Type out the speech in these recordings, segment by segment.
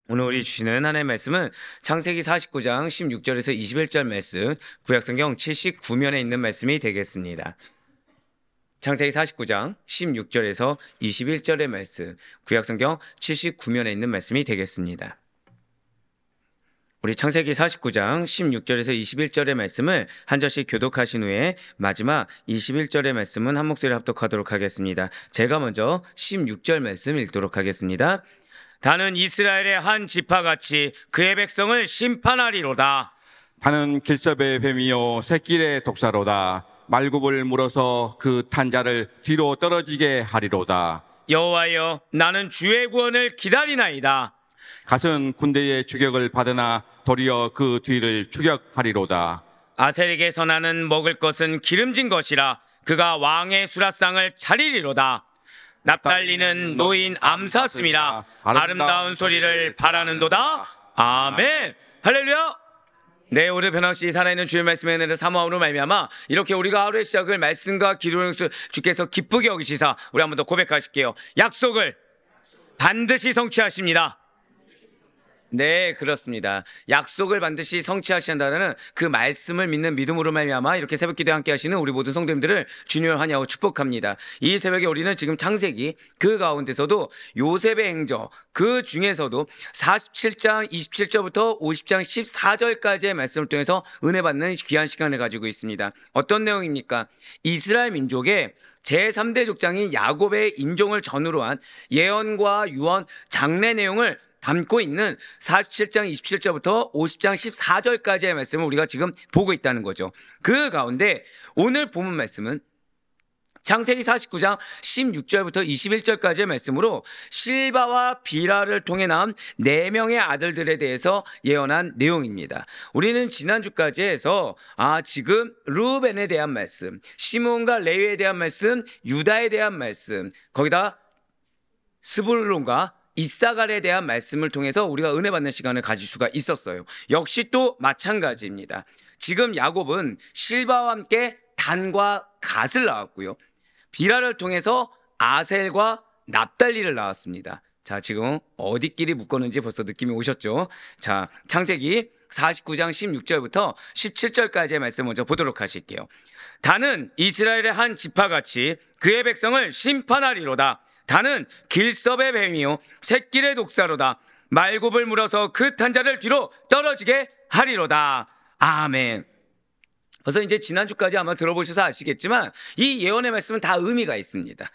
오늘 우리 주시는 하나님의 말씀은 창세기 49장 16절에서 21절 말씀, 구약성경 79면에 있는 말씀이 되겠습니다. 창세기 49장 16절에서 21절의 말씀, 구약성경 79면에 있는 말씀이 되겠습니다. 우리 창세기 49장 16절에서 21절의 말씀을 한 절씩 교독하신 후에 마지막 21절의 말씀은 한 목소리로 합독하도록 하겠습니다. 제가 먼저 16절 말씀 읽도록 하겠습니다. 다는 이스라엘의 한 지파같이 그의 백성을 심판하리로다. 다는 길섭의 뱀이요 새끼의 독사로다. 말굽을 물어서 그 탄자를 뒤로 떨어지게 하리로다. 여호와여, 나는 주의 구원을 기다리나이다. 갓은 군대의 추격을 받으나 도리어 그 뒤를 추격하리로다. 아셀에게서 나는 먹을 것은 기름진 것이라 그가 왕의 수라상을 차리리로다. 납달리는 노인 암사슴이라 아름다운 소리를 바라는도다. 아멘. 할렐루야. 네, 오늘 변함없이 살아있는 주의 말씀의 은혜를 사모함으로 말미암아 이렇게 우리가 하루의 시작을 말씀과 기도로 주께서 기쁘게 여기시사 우리 한 번 더 고백하실게요. 약속을 반드시 성취하십니다. 네, 그렇습니다. 약속을 반드시 성취하신다는 그 말씀을 믿는 믿음으로 말미암아 이렇게 새벽기도에 함께 하시는 우리 모든 성도님들을 주님을 환영하고 축복합니다. 이 새벽에 우리는 지금 창세기 그 가운데서도 요셉의 행적 그 중에서도 47장 27절부터 50장 14절까지의 말씀을 통해서 은혜 받는 귀한 시간을 가지고 있습니다. 어떤 내용입니까? 이스라엘 민족의 제3대 족장인 야곱의 인종을 전후로 한 예언과 유언, 장래 내용을 담고 있는 47장 27절부터 50장 14절까지의 말씀을 우리가 지금 보고 있다는 거죠. 그 가운데 오늘 본문 말씀은 창세기 49장 16절부터 21절까지의 말씀으로 실바와 비라를 통해 낳은 4명의 아들들에 대해서 예언한 내용입니다. 우리는 지난주까지 해서 지금 르우벤에 대한 말씀, 시므온과 레위에 대한 말씀, 유다에 대한 말씀, 거기다 스불론과 이사갈에 대한 말씀을 통해서 우리가 은혜 받는 시간을 가질 수가 있었어요. 역시 또 마찬가지입니다. 지금 야곱은 실바와 함께 단과 갓을 낳았고요. 비라를 통해서 아셀과 납달리를 낳았습니다. 자, 지금 어디끼리 묶었는지 벌써 느낌이 오셨죠? 자, 창세기 49장 16절부터 17절까지의 말씀 먼저 보도록 하실게요. 다는 이스라엘의 한 지파같이 그의 백성을 심판하리로다. 다는 길섭의 뱀이요 새끼의 독사로다. 말굽을 물어서 그 탄자를 뒤로 떨어지게 하리로다. 아멘. 그래서 이제 지난주까지 아마 들어보셔서 아시겠지만 이 예언의 말씀은 다 의미가 있습니다.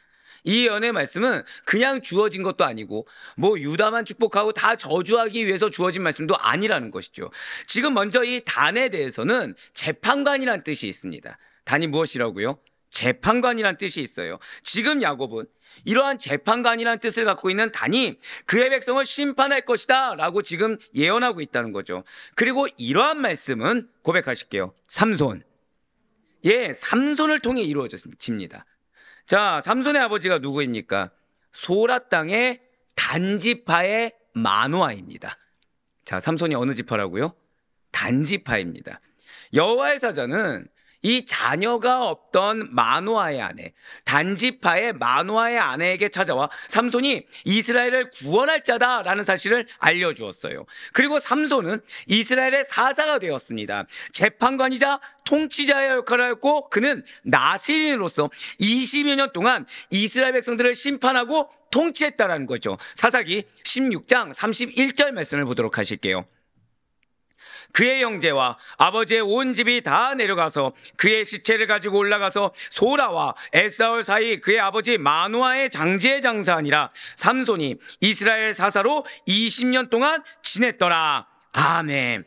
이 예언의 말씀은 그냥 주어진 것도 아니고 뭐 유다만 축복하고 다 저주하기 위해서 주어진 말씀도 아니라는 것이죠. 지금 먼저 이 단에 대해서는 재판관이란 뜻이 있습니다. 단이 무엇이라고요? 재판관이란 뜻이 있어요. 지금 야곱은 이러한 재판관이라는 뜻을 갖고 있는 단이 그의 백성을 심판할 것이다 라고 지금 예언하고 있다는 거죠. 그리고 이러한 말씀은 고백하실게요. 삼손. 예, 삼손을 통해 이루어집니다. 자, 삼손의 아버지가 누구입니까? 소라 땅의 단지파의 마노아입니다. 자, 삼손이 어느 지파라고요? 단지파입니다. 여호와의 사자는 이 자녀가 없던 마노아의 아내, 단지파의 마노아의 아내에게 찾아와 삼손이 이스라엘을 구원할 자다라는 사실을 알려주었어요. 그리고 삼손은 이스라엘의 사사가 되었습니다. 재판관이자 통치자의 역할을 하였고 그는 나시린으로서 20여 년 동안 이스라엘 백성들을 심판하고 통치했다라는 거죠. 사사기 16장 31절 말씀을 보도록 하실게요. 그의 형제와 아버지의 온 집이 다 내려가서 그의 시체를 가지고 올라가서 소라와 에사올 사이 그의 아버지 마누아의 장지에 장사하니라. 삼손이 이스라엘 사사로 20년 동안 지냈더라. 아멘.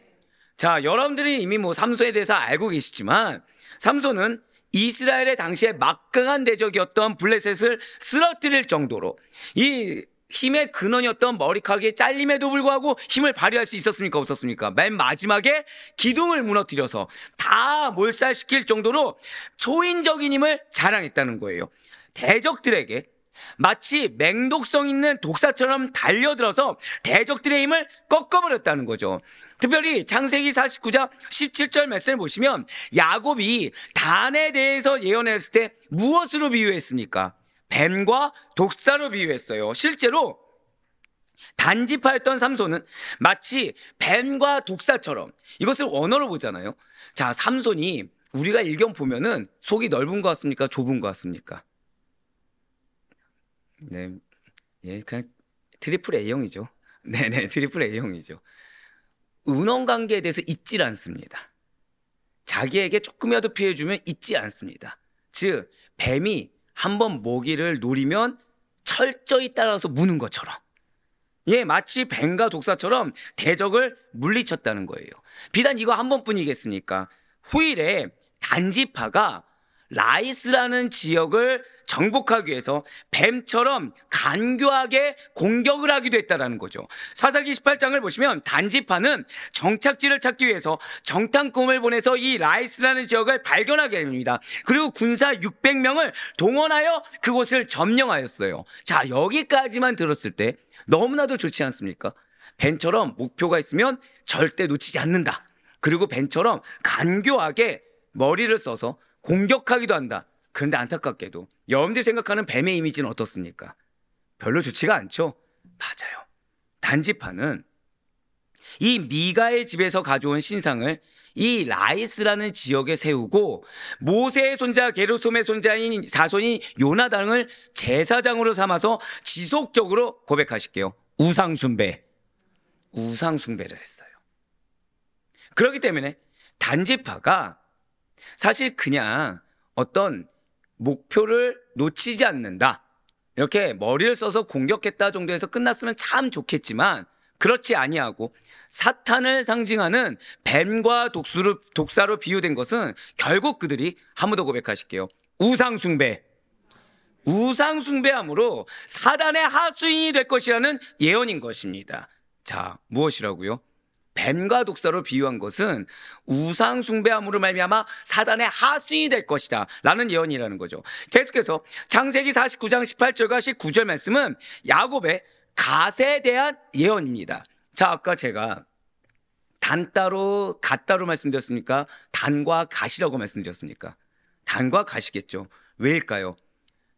자, 여러분들이 이미 삼손에 대해서 알고 계시지만 삼손은 이스라엘의 당시에 막강한 대적이었던 블레셋을 쓰러뜨릴 정도로 이 힘의 근원이었던 머리카락의 잘림에도 불구하고 힘을 발휘할 수 있었습니까? 없었습니까? 맨 마지막에 기둥을 무너뜨려서 다 몰살시킬 정도로 초인적인 힘을 자랑했다는 거예요. 대적들에게 마치 맹독성 있는 독사처럼 달려들어서 대적들의 힘을 꺾어버렸다는 거죠. 특별히 창세기 49장 17절 말씀을 보시면 야곱이 단에 대해서 예언했을 때 무엇으로 비유했습니까? 뱀과 독사로 비유했어요. 실제로 단지파였던 삼손은 마치 뱀과 독사처럼, 이것을 원어로 보잖아요. 자, 삼손이 우리가 일경 보면은 속이 넓은 것 같습니까? 좁은 것 같습니까? 네, 예, 그냥 트리플 A형이죠. 네네, 트리플 A형이죠. 은원 관계에 대해서 잊질 않습니다. 자기에게 조금이라도 피해주면 잊지 않습니다. 즉, 뱀이 한번 먹이를 노리면 철저히 따라서 무는 것처럼, 예, 마치 뱀과 독사처럼 대적을 물리쳤다는 거예요. 비단 이거 한 번뿐이겠습니까? 후일에 단지파가 라이스라는 지역을 정복하기 위해서 뱀처럼 간교하게 공격을 하기도 했다는 거죠. 사사기 18장을 보시면 단지파는 정착지를 찾기 위해서 정탐꾼을 보내서 이 라이스라는 지역을 발견하게 됩니다. 그리고 군사 600명을 동원하여 그곳을 점령하였어요. 자, 여기까지만 들었을 때 너무나도 좋지 않습니까? 뱀처럼 목표가 있으면 절대 놓치지 않는다. 그리고 뱀처럼 간교하게 머리를 써서 공격하기도 한다. 그런데 안타깝게도 여러분들이 생각하는 뱀의 이미지는 어떻습니까? 별로 좋지가 않죠? 맞아요. 단지파는 이 미가의 집에서 가져온 신상을 이 라이스라는 지역에 세우고 모세의 손자 게르솜의 손자인 사손이 요나단을 제사장으로 삼아서 지속적으로 고백하실게요. 우상숭배를 했어요. 그렇기 때문에 단지파가 사실 그냥 어떤 목표를 놓치지 않는다, 이렇게 머리를 써서 공격했다 정도에서 끝났으면 참 좋겠지만 그렇지 아니하고 사탄을 상징하는 뱀과 독사로 비유된 것은 결국 그들이 한 번 더 고백하실게요. 우상숭배함으로 사단의 하수인이 될 것이라는 예언인 것입니다. 자, 무엇이라고요? 뱀과 독사로 비유한 것은 우상숭배함으로 말미암아 사단의 하수인이 될 것이다 라는 예언이라는 거죠. 계속해서 창세기 49장 18절과 19절 말씀은 야곱의 갓에 대한 예언입니다. 자, 아까 제가 단따로 갓따로 말씀드렸습니까? 단과 갓이라고 말씀드렸습니까? 단과 갓이겠죠. 왜일까요?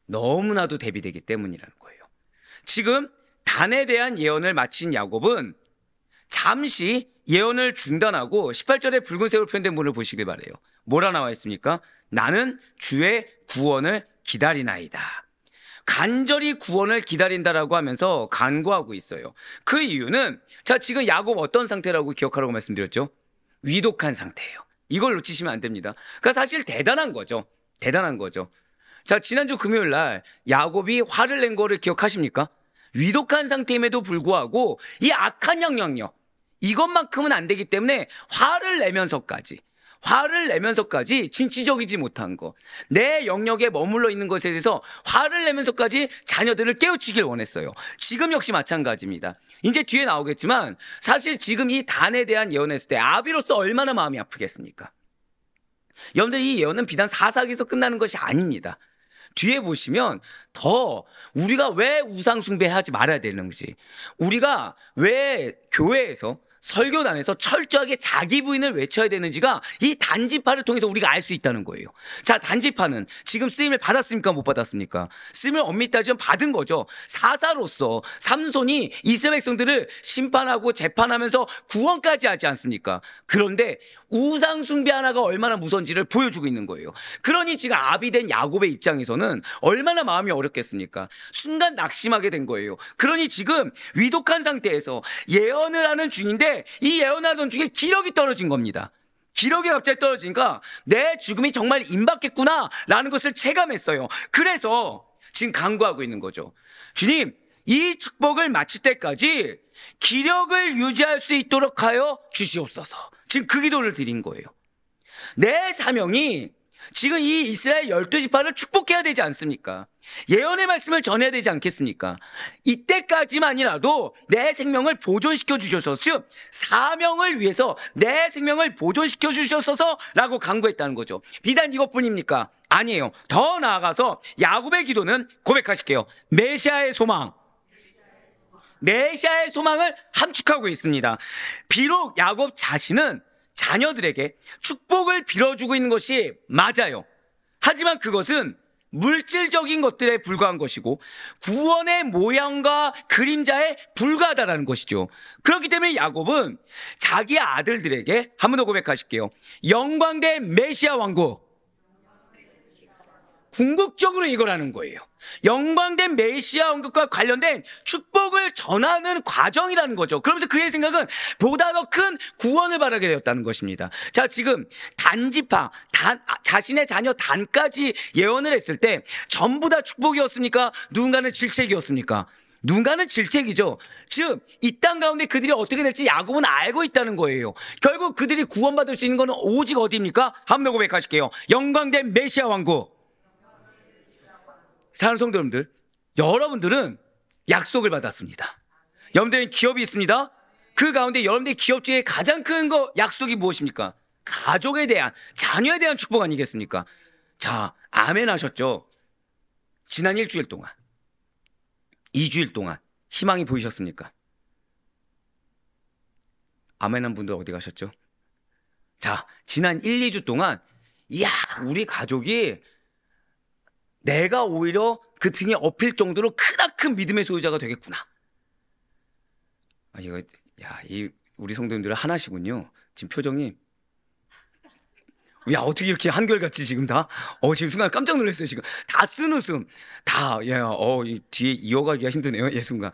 너무나도 대비되기 때문이라는 거예요. 지금 단에 대한 예언을 마친 야곱은 잠시 예언을 중단하고 18절에 붉은색으로 표현된 문을 보시길 바라요. 뭐라 나와 있습니까? 나는 주의 구원을 기다리나이다. 간절히 구원을 기다린다라고 하면서 간구하고 있어요. 그 이유는, 자, 지금 야곱 어떤 상태라고 기억하라고 말씀드렸죠? 위독한 상태예요. 이걸 놓치시면 안 됩니다. 그러니까 사실 대단한 거죠. 자, 지난주 금요일 날 야곱이 화를 낸 거를 기억하십니까? 위독한 상태임에도 불구하고 이 악한 영향력, 이것만큼은 안 되기 때문에 화를 내면서까지 진취적이지 못한 거, 내 영역에 머물러 있는 것에 대해서 화를 내면서까지 자녀들을 깨우치길 원했어요. 지금 역시 마찬가지입니다. 이제 뒤에 나오겠지만 사실 지금 이 단에 대한 예언했을 때 아비로서 얼마나 마음이 아프겠습니까? 여러분들, 이 예언은 비단 사사기에서 끝나는 것이 아닙니다. 뒤에 보시면 더 우리가 왜 우상숭배하지 말아야 되는지, 우리가 왜 교회에서 설교단에서 철저하게 자기 부인을 외쳐야 되는지가 이 단지파를 통해서 우리가 알 수 있다는 거예요. 자, 단지파는 지금 쓰임을 받았습니까? 못 받았습니까? 쓰임을 엄밀히 따지면 받은 거죠. 사사로서 삼손이 이스라엘 백성들을 심판하고 재판하면서 구원까지 하지 않습니까? 그런데 우상 숭배 하나가 얼마나 무서운지를 보여주고 있는 거예요. 그러니 지금 아비된 야곱의 입장에서는 얼마나 마음이 어렵겠습니까? 순간 낙심하게 된 거예요. 그러니 지금 위독한 상태에서 예언을 하는 중인데 이 예언하던 중에 기력이 떨어진 겁니다. 기력이 갑자기 떨어지니까 내 죽음이 정말 임박했구나 라는 것을 체감했어요. 그래서 지금 간구하고 있는 거죠. 주님, 이 축복을 마칠 때까지 기력을 유지할 수 있도록 하여 주시옵소서. 지금 그 기도를 드린 거예요. 내 사명이 지금 이 이스라엘 12지파를 축복해야 되지 않습니까? 예언의 말씀을 전해야 되지 않겠습니까? 이때까지만이라도 내 생명을 보존시켜 주셔서, 즉 사명을 위해서 내 생명을 보존시켜 주셔서 라고 간구했다는 거죠. 비단 이것뿐입니까? 아니에요. 더 나아가서 야곱의 기도는 고백하실게요. 메시아의 소망. 메시아의 소망을 함축하고 있습니다. 비록 야곱 자신은 자녀들에게 축복을 빌어주고 있는 것이 맞아요. 하지만 그것은 물질적인 것들에 불과한 것이고 구원의 모양과 그림자에 불과하다라는 것이죠. 그렇기 때문에 야곱은 자기 아들들에게 한 번 더 고백하실게요. 영광된 메시아 왕국. 궁극적으로 이거라는 거예요. 영광된 메시아 왕국과 관련된 축복을 전하는 과정이라는 거죠. 그러면서 그의 생각은 보다 더 큰 구원을 바라게 되었다는 것입니다. 자, 지금 단지파, 자신의 자녀 단까지 예언을 했을 때 전부 다 축복이었습니까? 누군가는 질책이었습니까? 누군가는 질책이죠. 즉, 이 땅 가운데 그들이 어떻게 될지 야곱은 알고 있다는 거예요. 결국 그들이 구원받을 수 있는 것은 오직 어디입니까? 한 번 더 고백하실게요. 영광된 메시아 왕국. 사랑하는 성도 여러분들, 여러분들은 약속을 받았습니다. 여러분들은 기업이 있습니다. 그 가운데 여러분들의 기업 중에 가장 큰 약속이 무엇입니까? 가족에 대한, 자녀에 대한 축복 아니겠습니까? 자, 아멘 하셨죠? 지난 일주일 동안, 2주일 동안 희망이 보이셨습니까? 아멘한 분들 어디 가셨죠? 자, 지난 1, 2주 동안 이야, 우리 가족이 내가 오히려 그 등에 업힐 정도로 크나큰 믿음의 소유자가 되겠구나. 우리 성도님들은 하나시군요. 지금 표정이. 야, 어떻게 이렇게 한결같이 지금 다? 지금 순간 깜짝 놀랐어요, 지금. 다 쓴 웃음. 다, 이 뒤에 이어가기가 힘드네요, 예, 순간.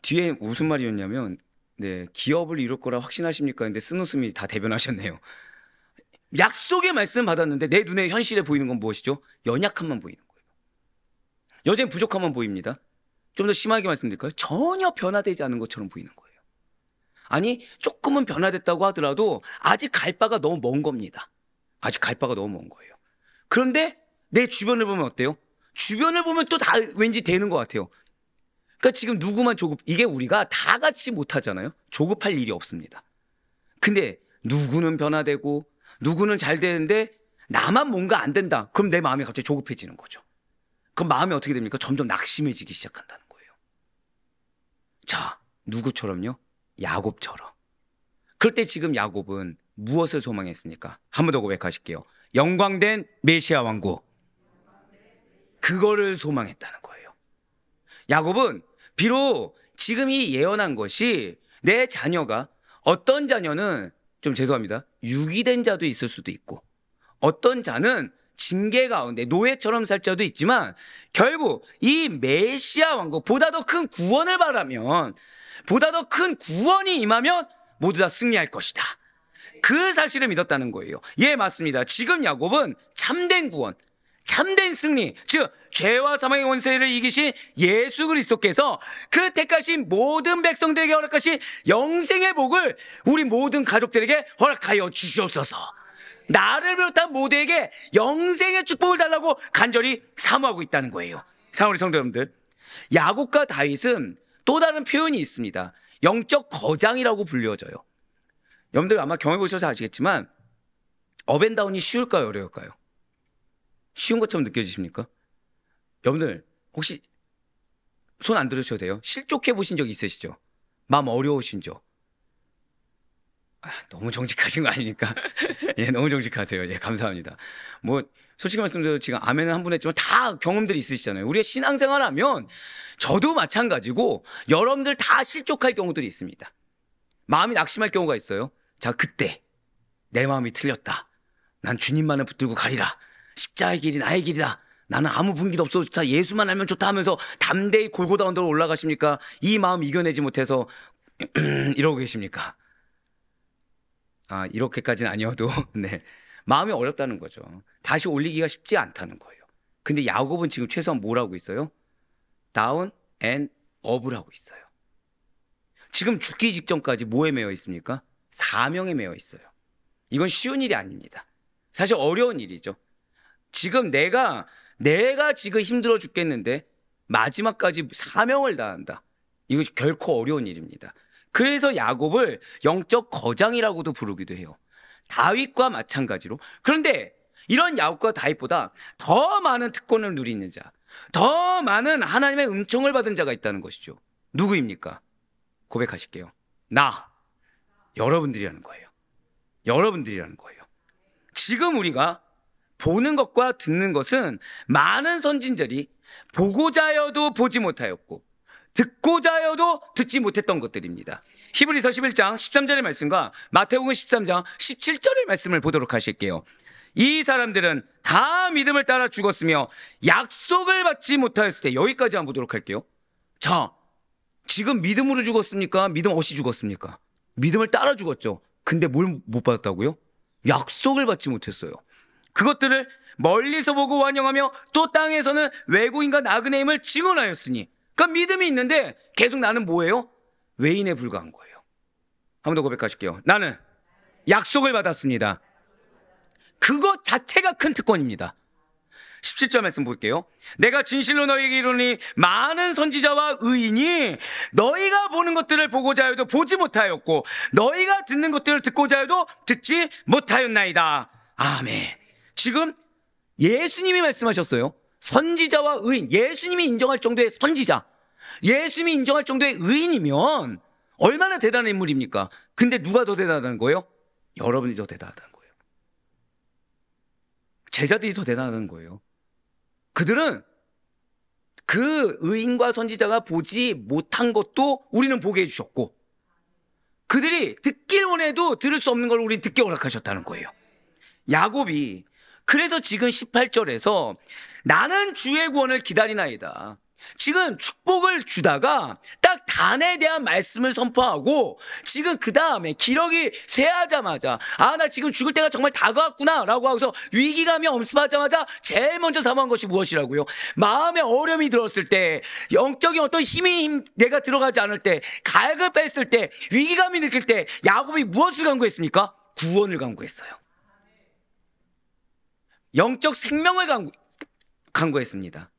뒤에 무슨 말이었냐면, 네, 기업을 이룰 거라 확신하십니까? 근데 쓴 웃음이 다 대변하셨네요. 약속의 말씀을 받았는데 내 눈에 현실에 보이는 건 무엇이죠? 연약함만 보이는 거예요. 여전히 부족함만 보입니다. 좀 더 심하게 말씀드릴까요? 전혀 변화되지 않은 것처럼 보이는 거예요. 아니, 조금은 변화됐다고 하더라도 아직 갈 바가 너무 먼 겁니다. 아직 갈 바가 너무 먼 거예요. 그런데 내 주변을 보면 어때요? 주변을 보면 또 다 왠지 되는 것 같아요. 그러니까 지금 누구만 이게 우리가 다 같이 못하잖아요. 조급할 일이 없습니다. 근데 누구는 변화되고 누구는 잘 되는데 나만 뭔가 안 된다. 그럼 내 마음이 갑자기 조급해지는 거죠. 그럼 마음이 어떻게 됩니까? 점점 낙심해지기 시작한다는 거예요. 자, 누구처럼요? 야곱처럼. 그럴 때 지금 야곱은 무엇을 소망했습니까? 한 번 더 고백하실게요. 영광된 메시아 왕국. 그거를 소망했다는 거예요. 야곱은 비록 지금 이 예언한 것이 내 자녀가, 어떤 자녀는 좀 죄송합니다, 유기된 자도 있을 수도 있고 어떤 자는 징계 가운데 노예처럼 살 자도 있지만 결국 이 메시아 왕국, 보다 더 큰 구원을 바라면, 보다 더 큰 구원이 임하면 모두 다 승리할 것이다. 그 사실을 믿었다는 거예요. 예, 맞습니다. 지금 야곱은 참된 구원, 참된 승리, 즉 죄와 사망의 원세를 이기신 예수 그리스도께서 그 택하신 모든 백성들에게 허락하신 영생의 복을 우리 모든 가족들에게 허락하여 주시옵소서. 나를 비롯한 모두에게 영생의 축복을 달라고 간절히 사모하고 있다는 거예요. 사랑하는 성도 여러분들, 야곱과 다윗은 또 다른 표현이 있습니다. 영적 거장이라고 불려져요. 여러분들 아마 경험해 보셔서 아시겠지만 업앤다운이 쉬울까요, 어려울까요? 쉬운 것처럼 느껴지십니까? 여러분들 혹시 손 안 들으셔도 돼요. 실족해 보신 적 있으시죠? 마음 어려우신 적. 너무 정직하신 거 아닙니까? 예, 너무 정직하세요. 예, 감사합니다. 솔직히 말씀드려도 지금 아멘은 한 분 했지만 다 경험들이 있으시잖아요. 우리가 신앙생활 하면 저도 마찬가지고 여러분들 다 실족할 경우들이 있습니다. 마음이 낙심할 경우가 있어요. 자, 그때 내 마음이 틀렸다. 난 주님만을 붙들고 가리라. 십자가의 길이 나의 길이다. 나는 아무 분기도 없어도 좋다. 예수만 알면 좋다 하면서 담대히 골고다 언덕으로 올라가십니까? 이 마음 이겨내지 못해서 이러고 계십니까? 이렇게까지는 아니어도 네, 마음이 어렵다는 거죠. 다시 올리기가 쉽지 않다는 거예요. 근데 야곱은 지금 최소한 뭘 하고 있어요? 다운 앤 업을 하고 있어요. 지금 죽기 직전까지 뭐에 매여 있습니까? 사명에 매여 있어요. 이건 쉬운 일이 아닙니다. 사실 어려운 일이죠. 지금 내가 지금 힘들어 죽겠는데 마지막까지 사명을 다한다. 이거 결코 어려운 일입니다. 그래서 야곱을 영적 거장이라고도 부르기도 해요. 다윗과 마찬가지로. 그런데 이런 야곱과 다윗보다 더 많은 특권을 누리는 자, 더 많은 하나님의 은총을 받은 자가 있다는 것이죠. 누구입니까? 고백하실게요. 여러분들이라는 거예요. 여러분들이라는 거예요. 지금 우리가 보는 것과 듣는 것은 많은 선진들이 보고자 하여도 보지 못하였고 듣고자 하여도 듣지 못했던 것들입니다. 히브리서 11장 13절의 말씀과 마태복음 13장 17절의 말씀을 보도록 하실게요. 이 사람들은 다 믿음을 따라 죽었으며 약속을 받지 못하였을 때, 여기까지 한번 보도록 할게요. 자, 지금 믿음으로 죽었습니까? 믿음 없이 죽었습니까? 믿음을 따라 죽었죠. 근데 뭘 못 받았다고요? 약속을 받지 못했어요. 그것들을 멀리서 보고 완영하며 또 땅에서는 외국인과 나그네 임을 증언하였으니, 그러니까 믿음이 있는데 계속 나는 뭐예요? 외인에 불과한 거예요. 한 번 더 고백하실게요. 나는 약속을 받았습니다. 그것 자체가 큰 특권입니다. 17절 말씀 볼게요. 내가 진실로 너희에게 이르노니 많은 선지자와 의인이 너희가 보는 것들을 보고자 하여도 보지 못하였고 너희가 듣는 것들을 듣고자 하여도 듣지 못하였나이다. 아멘. 지금 예수님이 말씀하셨어요. 선지자와 의인, 예수님이 인정할 정도의 선지자, 예수님이 인정할 정도의 의인이면 얼마나 대단한 인물입니까? 근데 누가 더 대단하다는 거예요? 여러분이 더 대단하다는 거예요. 제자들이 더 대단하다는 거예요. 그들은 그 의인과 선지자가 보지 못한 것도 우리는 보게 해주셨고, 그들이 듣길 원해도 들을 수 없는 걸 우리는 듣게 허락하셨다는 거예요. 야곱이 그래서 지금 18절에서 나는 주의 구원을 기다리나이다. 지금 축복을 주다가 딱 단에 대한 말씀을 선포하고 지금 그 다음에 기력이 쇠하자마자 나 지금 죽을 때가 정말 다가왔구나 라고 하고서 위기감이 엄습하자마자 제일 먼저 사모한 것이 무엇이라고요? 마음에 어려움이 들었을 때, 영적인 어떤 힘이 내가 들어가지 않을 때, 갈급했을 때, 위기감이 느낄 때 야곱이 무엇을 간구했습니까? 구원을 간구했어요. 영적 생명을 간구했습니다.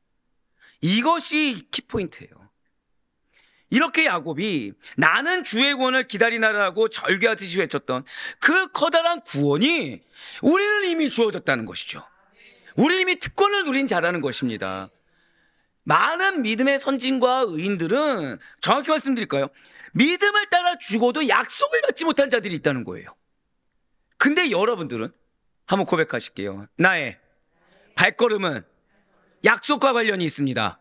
이것이 키포인트예요. 이렇게 야곱이 나는 주의 구원을 기다리나라고 절규하듯이 외쳤던 그 커다란 구원이 우리는 이미 주어졌다는 것이죠. 우리는 이미 특권을 누린 자라는 것입니다. 많은 믿음의 선진과 의인들은 정확히 말씀드릴까요? 믿음을 따라 죽어도 약속을 받지 못한 자들이 있다는 거예요. 근데 여러분들은 한번 고백하실게요. 나의 발걸음은 약속과 관련이 있습니다.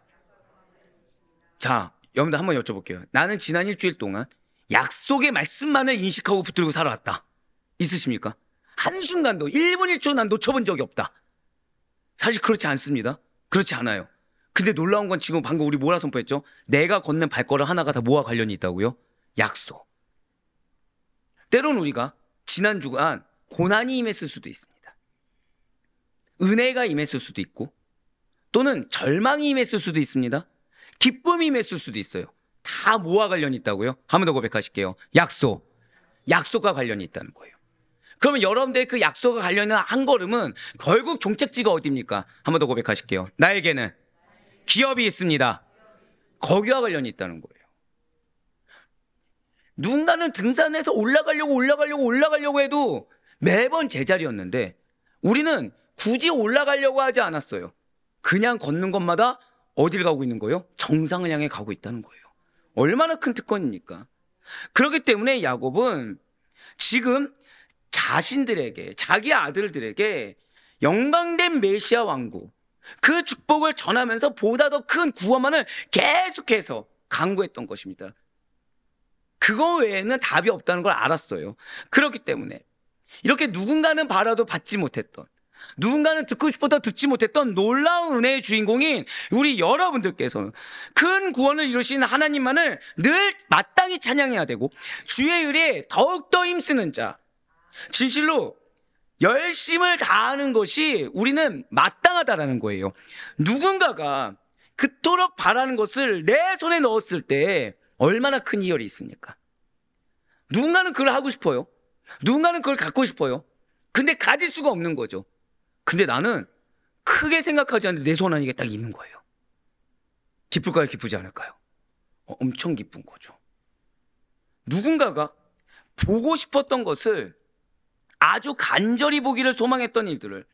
자, 여러분들 한번 여쭤볼게요. 나는 지난 일주일 동안 약속의 말씀만을 인식하고 붙들고 살아왔다. 있으십니까? 한순간도 1분 1초 난 놓쳐본 적이 없다. 사실 그렇지 않습니다. 그렇지 않아요. 근데 놀라운 건 지금 방금 우리 뭐라 선포했죠? 내가 걷는 발걸음 하나가 다 뭐와 관련이 있다고요? 약속. 때로는 우리가 지난 주간 고난이 임했을 수도 있습니다. 은혜가 임했을 수도 있고, 또는 절망이 임했을 수도 있습니다. 기쁨이 임했을 수도 있어요. 다 뭐와 관련이 있다고요? 한 번 더 고백하실게요. 약속과 관련이 있다는 거예요. 그러면 여러분들의 그 약속과 관련한 한 걸음은 결국 종착지가 어디입니까? 한 번 더 고백하실게요. 나에게는 기업이 있습니다. 거기와 관련이 있다는 거예요. 누군가는 등산해서 올라가려고 해도 매번 제자리였는데 우리는 굳이 올라가려고 하지 않았어요. 그냥 걷는 것마다 어딜 가고 있는 거예요? 정상을 향해 가고 있다는 거예요. 얼마나 큰 특권입니까? 그렇기 때문에 야곱은 지금 자신들에게, 자기 아들들에게 영광된 메시아 왕국, 그 축복을 전하면서 보다 더 큰 구원만을 계속해서 강구했던 것입니다. 그거 외에는 답이 없다는 걸 알았어요. 그렇기 때문에 이렇게 누군가는 바라도 받지 못했던, 누군가는 듣고 싶어도 듣지 못했던 놀라운 은혜의 주인공인 우리 여러분들께서는 큰 구원을 이루신 하나님만을 늘 마땅히 찬양해야 되고, 주의 일에 더욱더 힘쓰는 자, 진실로 열심을 다하는 것이 우리는 마땅하다라는 거예요. 누군가가 그토록 바라는 것을 내 손에 넣었을 때 얼마나 큰 희열이 있습니까? 누군가는 그걸 하고 싶어요. 누군가는 그걸 갖고 싶어요. 근데 가질 수가 없는 거죠. 근데 나는 크게 생각하지 않는데 내 손 안에 이게 딱 있는 거예요. 기쁠까요? 기쁘지 않을까요? 엄청 기쁜 거죠. 누군가가 보고 싶었던 것을 아주 간절히 보기를 소망했던 일들을,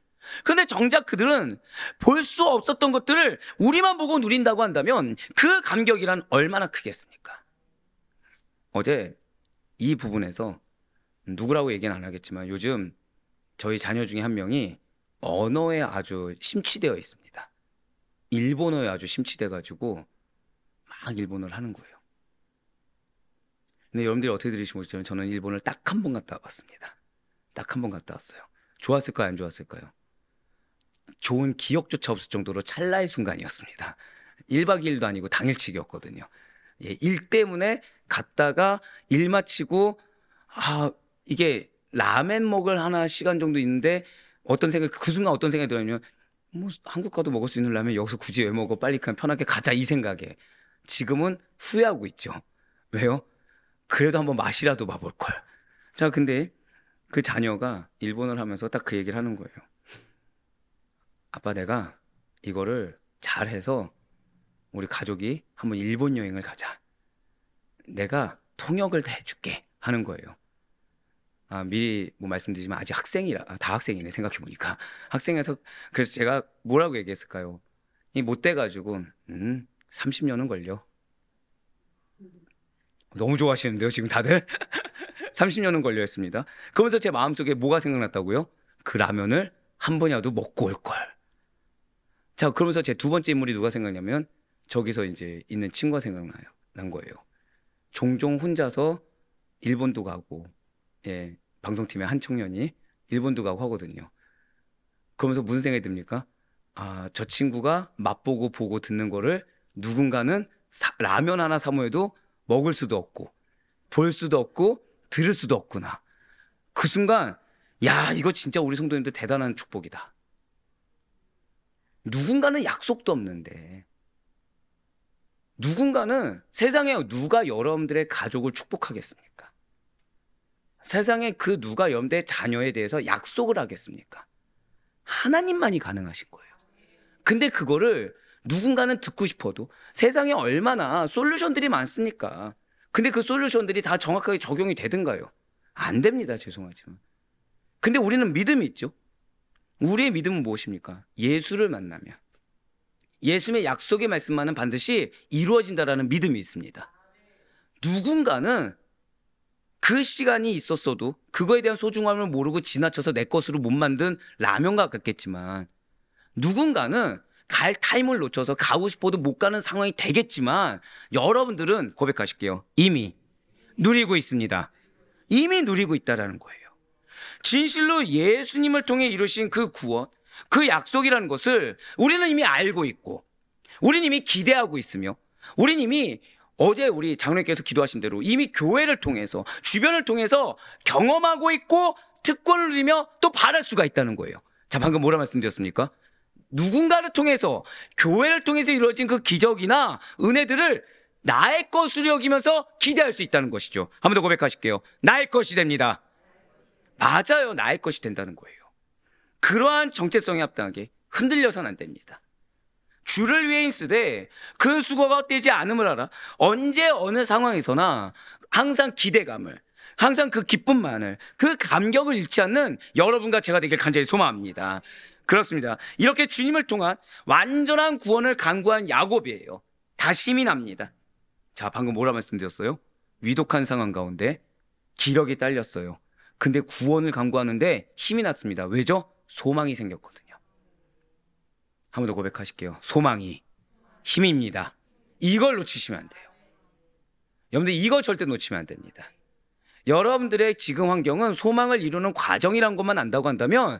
근데 정작 그들은 볼 수 없었던 것들을 우리만 보고 누린다고 한다면 그 감격이란 얼마나 크겠습니까? 어제 이 부분에서 누구라고 얘기는 안 하겠지만 요즘 저희 자녀 중에 한 명이 언어에 아주 심취되어 있습니다. 일본어에 아주 심취돼 가지고 막 일본어를 하는 거예요. 근데 여러분들이 어떻게 들으시면 저는 일본을 딱 한 번 갔다 왔습니다. 딱 한 번 갔다 왔어요. 좋았을까요? 안 좋았을까요? 좋은 기억조차 없을 정도로 찰나의 순간이었습니다. 1박 2일도 아니고 당일치기였거든요. 예, 일 때문에 갔다가 일 마치고 이게 라멘 먹을 하나 시간 정도 있는데 그 순간 어떤 생각이 들었냐면 뭐 한국 가도 먹을 수 있는 라면 여기서 굳이 왜 먹어? 빨리 그냥 편하게 가자 이 생각에 지금은 후회하고 있죠. 왜요? 그래도 한번 맛이라도 봐볼 걸. 자, 근데 그 자녀가 일본어를 하면서 딱 그 얘기를 하는 거예요. 아빠, 내가 이거를 잘해서 우리 가족이 한번 일본 여행을 가자. 내가 통역을 다 해줄게 하는 거예요. 미리 뭐 말씀드리지만 아직 다 학생이네 생각해보니까. 학생에서 그래서 제가 뭐라고 얘기했을까요? 못 돼가지고 30년은 걸려. 너무 좋아하시는데요 지금 다들. 30년은 걸려 했습니다. 그러면서 제 마음속에 뭐가 생각났다고요? 그 라면을 한 번이라도 먹고 올걸. 자, 그러면서 제 두 번째 인물이 누가 생각나냐면 저기서 이제 있는 친구가 생각난 거예요. 종종 혼자서 일본도 가고, 예, 방송팀의 한 청년이 일본도 가고 하거든요. 그러면서 무슨 생각이 듭니까? 저 친구가 맛보고 보고 듣는 거를 누군가는 라면 하나 사모해도 먹을 수도 없고 볼 수도 없고 들을 수도 없구나. 그 순간 야, 이거 진짜 우리 성도님들 대단한 축복이다. 누군가는 약속도 없는데 누군가는 세상에 누가 여러분들의 가족을 축복하겠습니까? 세상에 그 누가 여러분들의 자녀에 대해서 약속을 하겠습니까? 하나님만이 가능하신 거예요. 근데 그거를 누군가는 듣고 싶어도 세상에 얼마나 솔루션들이 많습니까? 근데 그 솔루션들이 다 정확하게 적용이 되든가요? 안 됩니다. 죄송하지만. 근데 우리는 믿음이 있죠. 우리의 믿음은 무엇입니까? 예수를 만나면 예수님의 약속의 말씀만은 반드시 이루어진다라는 믿음이 있습니다. 누군가는 그 시간이 있었어도 그거에 대한 소중함을 모르고 지나쳐서 내 것으로 못 만든 라면과 같겠지만 누군가는 갈 타임을 놓쳐서 가고 싶어도 못 가는 상황이 되겠지만 여러분들은 고백하실게요. 이미 누리고 있습니다. 이미 누리고 있다라는 거예요. 진실로 예수님을 통해 이루신 그 구원, 그 약속이라는 것을 우리는 이미 알고 있고 우리는 이미 기대하고 있으며 우리는 이미 어제 우리 장로님께서 기도하신 대로 이미 교회를 통해서 주변을 통해서 경험하고 있고 특권을 누리며 또 바랄 수가 있다는 거예요. 자, 방금 뭐라 말씀드렸습니까? 누군가를 통해서 교회를 통해서 이루어진 그 기적이나 은혜들을 나의 것으로 여기면서 기대할 수 있다는 것이죠. 한 번 더 고백하실게요. 나의 것이 됩니다. 맞아요. 나의 것이 된다는 거예요. 그러한 정체성에 합당하게 흔들려서는 안 됩니다. 주를 위해 힘쓰되 그 수고가 헛되지 않음을 알아. 언제 어느 상황에서나 항상 기대감을, 항상 그 기쁨만을, 그 감격을 잃지 않는 여러분과 제가 되길 간절히 소망합니다. 그렇습니다. 이렇게 주님을 통한 완전한 구원을 간구한 야곱이에요. 다 힘이 납니다. 자, 방금 뭐라 말씀드렸어요? 위독한 상황 가운데 기력이 딸렸어요. 근데 구원을 간구하는데 힘이 났습니다. 왜죠? 소망이 생겼거든요. 한 번 더 고백하실게요. 소망이 힘입니다. 이걸 놓치시면 안 돼요. 여러분들 이거 절대 놓치면 안 됩니다. 여러분들의 지금 환경은 소망을 이루는 과정이란 것만 안다고 한다면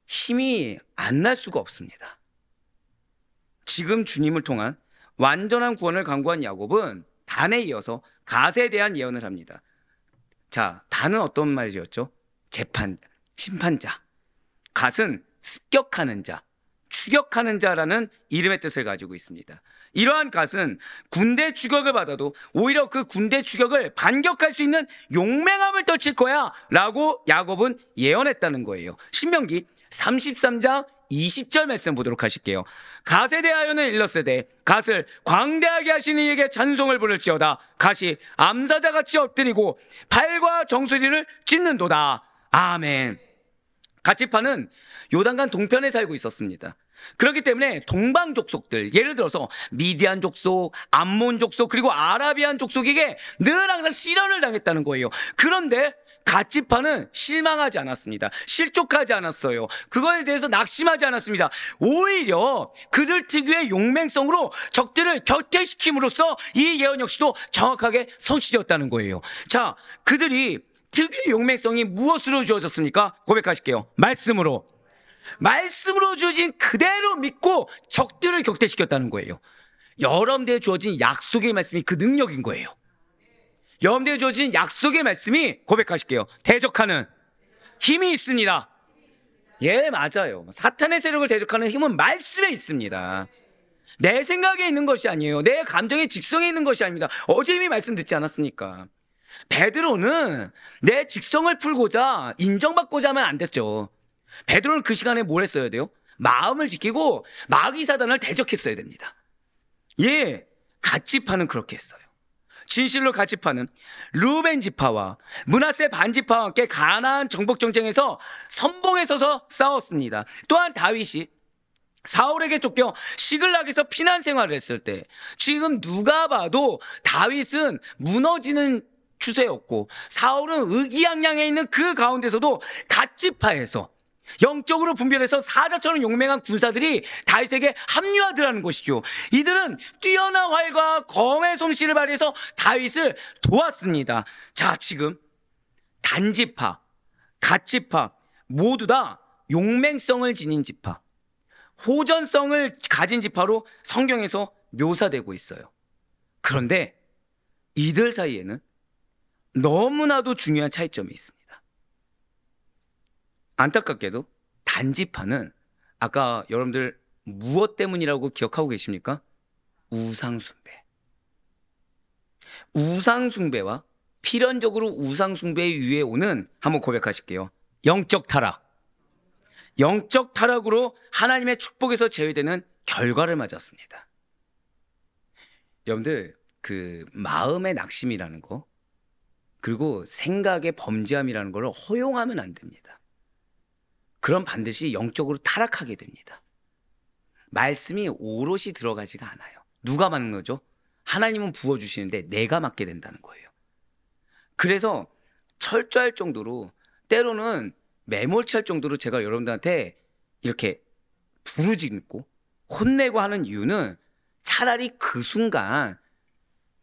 힘이 안 날 수가 없습니다. 지금 주님을 통한 완전한 구원을 간구한 야곱은 단에 이어서 갓에 대한 예언을 합니다. 자, 단은 어떤 말이었죠? 심판자. 갓은 습격하는 자, 추격하는 자라는 이름의 뜻을 가지고 있습니다. 이러한 갓은 군대 추격을 받아도 오히려 그 군대 추격을 반격할 수 있는 용맹함을 떨칠 거야 라고 야곱은 예언했다는 거예요. 신명기 33장 20절 말씀 보도록 하실게요. 갓에 대하여는 일렀으되 갓을 광대하게 하시는 이에게 찬송을 부를지어다. 갓이 암사자같이 엎드리고 팔과 정수리를 찢는도다. 아멘. 갓지파는 요단강 동편에 살고 있었습니다. 그렇기 때문에 동방 족속들, 예를 들어서 미디안 족속, 암몬 족속, 그리고 아라비안 족속에게 늘 항상 시련을 당했다는 거예요. 그런데 갓지파는 실망하지 않았습니다. 실족하지 않았어요. 그거에 대해서 낙심하지 않았습니다. 오히려 그들 특유의 용맹성으로 적들을 격퇴시킴으로써 이 예언 역시도 정확하게 성취되었다는 거예요. 자, 그들이 특유의 용맹성이 무엇으로 주어졌습니까? 고백하실게요. 말씀으로. 말씀으로 주어진 그대로 믿고 적들을 격퇴시켰다는 거예요. 여러분들에게 주어진 약속의 말씀이 그 능력인 거예요. 여러분들에게 주어진 약속의 말씀이, 고백하실게요, 대적하는 힘이 있습니다. 예, 맞아요. 사탄의 세력을 대적하는 힘은 말씀에 있습니다. 내 생각에 있는 것이 아니에요. 내 감정의 직성에 있는 것이 아닙니다. 어제 이미 말씀 듣지 않았습니까? 베드로는 내 직성을 풀고자 인정받고자 하면 안 됐죠. 베드로는 그 시간에 뭘 했어야 돼요? 마음을 지키고 마귀 사단을 대적했어야 됩니다. 예, 갓지파는 그렇게 했어요. 진실로 갓지파는 루벤 지파와 므낫세 반 지파와 함께 가나안 정복 전쟁에서 선봉에 서서 싸웠습니다. 또한 다윗이 사울에게 쫓겨 시글락에서 피난 생활을 했을 때, 지금 누가 봐도 다윗은 무너지는 추세였고 사울은 의기양양해 있는 그 가운데서도 갓지파에서 영적으로 분별해서 사자처럼 용맹한 군사들이 다윗에게 합류하더라는 것이죠. 이들은 뛰어난 활과 검의 솜씨를 발휘해서 다윗을 도왔습니다. 자, 지금 단지파, 갓지파 모두 다 용맹성을 지닌 지파, 호전성을 가진 지파로 성경에서 묘사되고 있어요. 그런데 이들 사이에는 너무나도 중요한 차이점이 있습니다. 안타깝게도 단지파는 아까 여러분들 무엇 때문이라고 기억하고 계십니까? 우상숭배. 우상숭배와 필연적으로 우상숭배에 의해 오는, 한번 고백하실게요, 영적 타락. 영적 타락으로 하나님의 축복에서 제외되는 결과를 맞았습니다. 여러분들, 그 마음의 낙심이라는 거, 그리고 생각의 범죄함이라는 걸 허용하면 안 됩니다. 그럼 반드시 영적으로 타락하게 됩니다. 말씀이 오롯이 들어가지가 않아요. 누가 맞는 거죠? 하나님은 부어주시는데 내가 맞게 된다는 거예요. 그래서 철저할 정도로, 때로는 매몰치할 정도로 제가 여러분들한테 이렇게 부르짖고 혼내고 하는 이유는 차라리 그 순간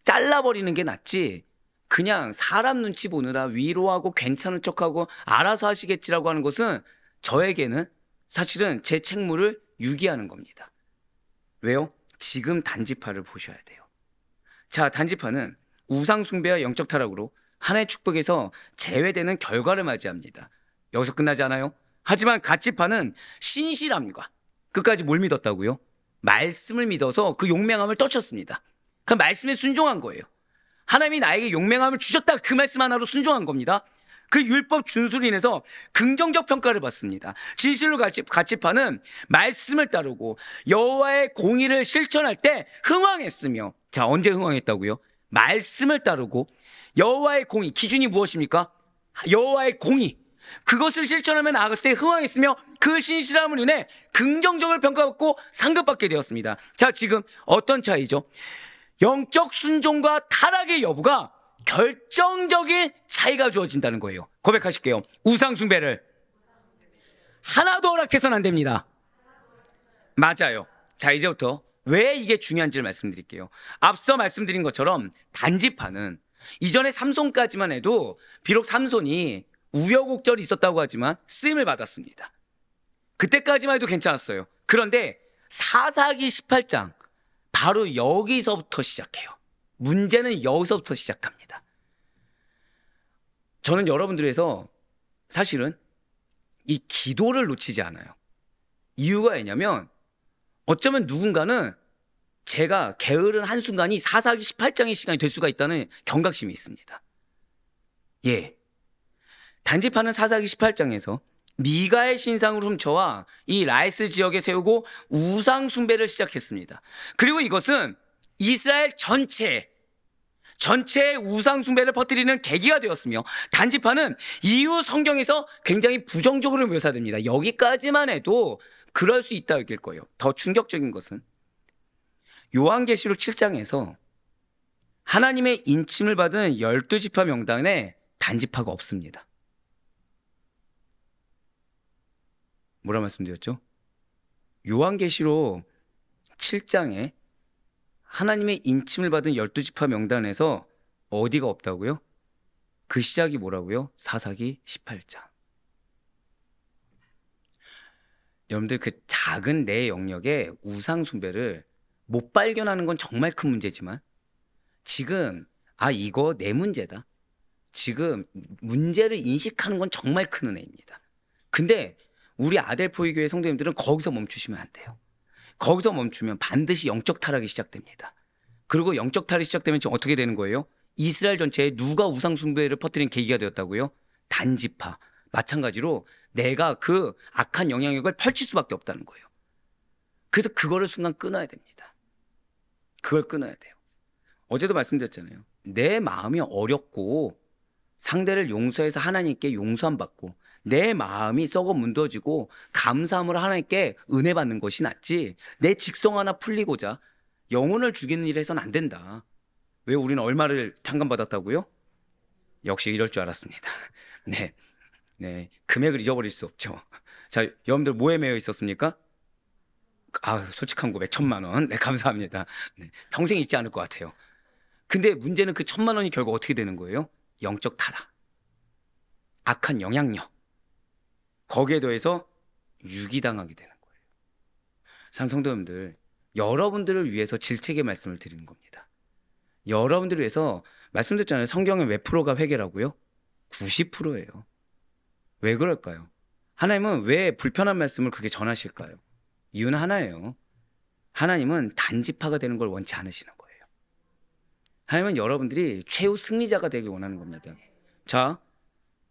잘라버리는 게 낫지, 그냥 사람 눈치 보느라 위로하고 괜찮은 척하고 알아서 하시겠지라고 하는 것은 저에게는 사실은 제 책무를 유기하는 겁니다. 왜요? 지금 단지파를 보셔야 돼요. 자, 단지파는 우상숭배와 영적 타락으로 하나의 축복에서 제외되는 결과를 맞이합니다. 여기서 끝나지 않아요? 하지만 갓지파는 신실함과, 끝까지 뭘 믿었다고요? 말씀을 믿어서 그 용맹함을 떨쳤습니다. 그 말씀에 순종한 거예요. 하나님이 나에게 용맹함을 주셨다, 그 말씀 하나로 순종한 겁니다. 그 율법 준수로 인해서 긍정적 평가를 받습니다. 진실로 갓지파는 말씀을 따르고 여호와의 공의를 실천할 때 흥왕했으며, 자, 언제 흥왕했다고요? 말씀을 따르고 여호와의 공의, 기준이 무엇입니까? 여호와의 공의, 그것을 실천하며 나아갔을 때 흥왕했으며 그 신실함을 인해 긍정적으로 평가받고 상급받게 되었습니다. 자, 지금 어떤 차이죠? 영적 순종과 타락의 여부가 결정적인 차이가 주어진다는 거예요. 고백하실게요. 우상숭배를 하나도 허락해서는 안 됩니다. 맞아요. 자, 이제부터 왜 이게 중요한지를 말씀드릴게요. 앞서 말씀드린 것처럼 단지파는 이전에 삼손까지만 해도 비록 삼손이 우여곡절이 있었다고 하지만 쓰임을 받았습니다. 그때까지만 해도 괜찮았어요. 그런데 사사기 18장, 바로 여기서부터 시작해요. 문제는 여기서부터 시작합니다. 저는 여러분들에서 사실은 이 기도를 놓치지 않아요. 이유가 왜냐면 어쩌면 누군가는 제가 게으른 한순간이 사사기 18장의 시간이 될 수가 있다는 경각심이 있습니다. 예, 단지파는 사사기 18장에서 미가의 신상을 훔쳐와 이 라이스 지역에 세우고 우상 숭배를 시작했습니다. 그리고 이것은 이스라엘 전체의 우상 숭배를 퍼뜨리는 계기가 되었으며, 단지파는 이후 성경에서 굉장히 부정적으로 묘사됩니다. 여기까지만 해도 그럴 수 있다 여길 거예요. 더 충격적인 것은 요한계시록 7장에서 하나님의 인침을 받은 12지파 명단에 단지파가 없습니다. 뭐라 말씀드렸죠? 요한계시록 7장에 하나님의 인침을 받은 12지파 명단에서 어디가 없다고요? 그 시작이 뭐라고요? 사사기 18장. 여러분들 그 작은 내 영역에 우상 숭배를 못 발견하는 건 정말 큰 문제지만 지금 이거 내 문제다. 지금 문제를 인식하는 건 정말 큰 은혜입니다. 근데 우리 아델포이 교회 성도님들은 거기서 멈추시면 안 돼요. 거기서 멈추면 반드시 영적 타락이 시작됩니다. 그리고 영적 타락이 시작되면 지금 어떻게 되는 거예요? 이스라엘 전체에 누가 우상 숭배를 퍼뜨린 계기가 되었다고요? 단지파. 마찬가지로 내가 그 악한 영향력을 펼칠 수밖에 없다는 거예요. 그래서 그거를 순간 끊어야 됩니다. 그걸 끊어야 돼요. 어제도 말씀드렸잖아요. 내 마음이 어렵고 상대를 용서해서 하나님께 용서함 받고 내 마음이 썩어 문드러지고 감사함으로 하나님께 은혜 받는 것이 낫지 내 직성 하나 풀리고자 영혼을 죽이는 일을 해서는 안 된다. 왜 우리는 얼마를 창감받았다고요? 역시 이럴 줄 알았습니다. 네, 금액을 잊어버릴 수 없죠. 자, 여러분들 뭐에 매여 있었습니까? 솔직한 고백 1,000만 원. 네, 감사합니다. 네, 평생 잊지 않을 것 같아요. 근데 문제는 그 1,000만 원이 결국 어떻게 되는 거예요? 영적 타락, 악한 영향력, 거기에 더해서 유기당하게 되는 거예요. 성도님들, 여러분들을 위해서 질책의 말씀을 드리는 겁니다. 여러분들을 위해서 말씀드렸잖아요. 성경의 몇 프로가 회개라고요? 90%예요. 왜 그럴까요? 하나님은 왜 불편한 말씀을 그렇게 전하실까요? 이유는 하나예요. 하나님은 단지파가 되는 걸 원치 않으시는 거예요. 하나님은 여러분들이 최후 승리자가 되길 원하는 겁니다. 자,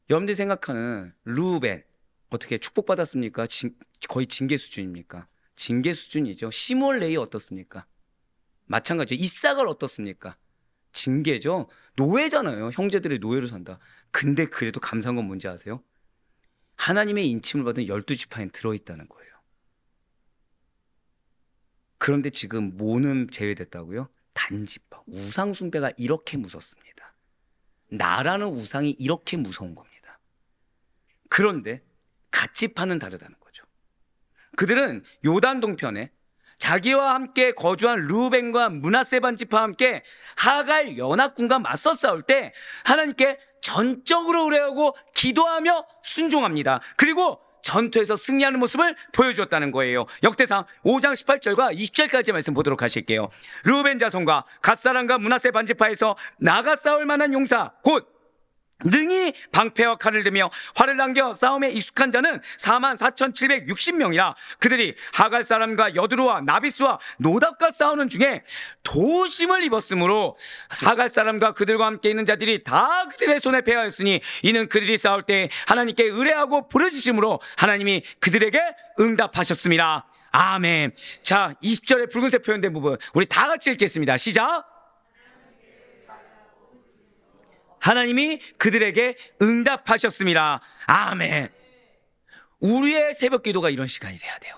여러분들이 생각하는 루벤 어떻게 축복받았습니까? 거의 징계 수준입니까? 징계 수준이죠. 시므온 레위 어떻습니까? 마찬가지죠. 이삭을 어떻습니까? 징계죠. 노예잖아요. 형제들의 노예로 산다. 근데 그래도 감사한 건 뭔지 아세요? 하나님의 인침을 받은 12지파에 들어있다는 거예요. 그런데 지금 뭐는 제외됐다고요? 단지파. 우상 숭배가 이렇게 무섭습니다. 나라는 우상이 이렇게 무서운 겁니다. 그런데 갓지파는 다르다는 거죠. 그들은 요단 동편에 자기와 함께 거주한 르우벤과 므낫세 반지파와 함께 하갈 연합군과 맞서 싸울 때 하나님께 전적으로 의뢰하고 기도하며 순종합니다. 그리고 전투에서 승리하는 모습을 보여주었다는 거예요. 역대상 5장 18절과 20절까지 말씀 보도록 하실게요. 르우벤 자손과 갓사람과 므낫세 반지파에서 나가 싸울 만한 용사 곧 능히 방패와 칼을 들며 활을 당겨 싸움에 익숙한 자는 44,760명이라 그들이 하갈 사람과 여두루와 나비스와 노답과 싸우는 중에 도심을 입었으므로 하갈 사람과 그들과 함께 있는 자들이 다 그들의 손에 패하였으니 이는 그들이 싸울 때 하나님께 의뢰하고 부르짖음으로 하나님이 그들에게 응답하셨습니다. 아멘. 자, 20절에 붉은색 표현된 부분 우리 다 같이 읽겠습니다. 시작. 하나님이 그들에게 응답하셨습니다. 아멘. 우리의 새벽 기도가 이런 시간이 돼야 돼요.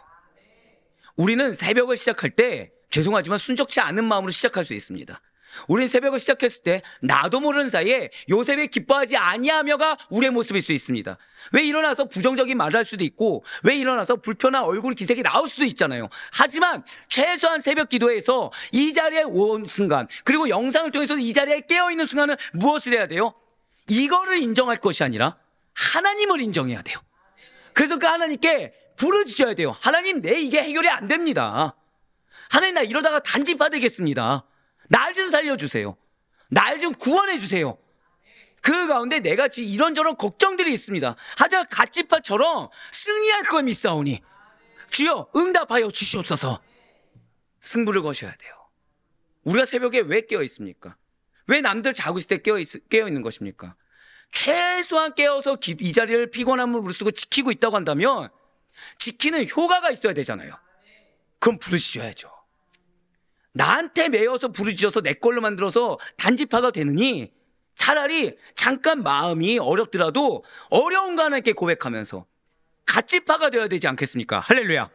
우리는 새벽을 시작할 때 죄송하지만 순적치 않은 마음으로 시작할 수 있습니다. 우리는 새벽을 시작했을 때 나도 모르는 사이에 요셉이 기뻐하지 아니하며가 우리의 모습일 수 있습니다. 왜 일어나서 부정적인 말을 할 수도 있고 왜 일어나서 불편한 얼굴 기색이 나올 수도 있잖아요. 하지만 최소한 새벽 기도에서 이 자리에 온 순간 그리고 영상을 통해서 이 자리에 깨어있는 순간은 무엇을 해야 돼요? 이거를 인정할 것이 아니라 하나님을 인정해야 돼요. 그래서 그 하나님께 부르짖어야 돼요. 하나님, 내 이게 해결이 안 됩니다. 하나님, 나 이러다가 단지파 되겠습니다. 날 좀 살려주세요. 날 좀 구원해 주세요. 그 가운데 내가 지금 이런저런 걱정들이 있습니다. 하자 갓지파처럼 승리할 걸 믿사오니 주여 응답하여 주시옵소서. 승부를 거셔야 돼요. 우리가 새벽에 왜 깨어 있습니까? 왜 남들 자고 있을 때 깨어 있는 것입니까? 최소한 깨어서 이 자리를 피곤함을 무릅쓰고 지키고 있다고 한다면 지키는 효과가 있어야 되잖아요. 그럼 부르짖어야죠. 나한테 매여서 부르짖어서 내 걸로 만들어서 단지파가 되느니 차라리 잠깐 마음이 어렵더라도 어려운 거 하나님께 고백하면서 갓지파가 되어야 되지 않겠습니까? 할렐루야.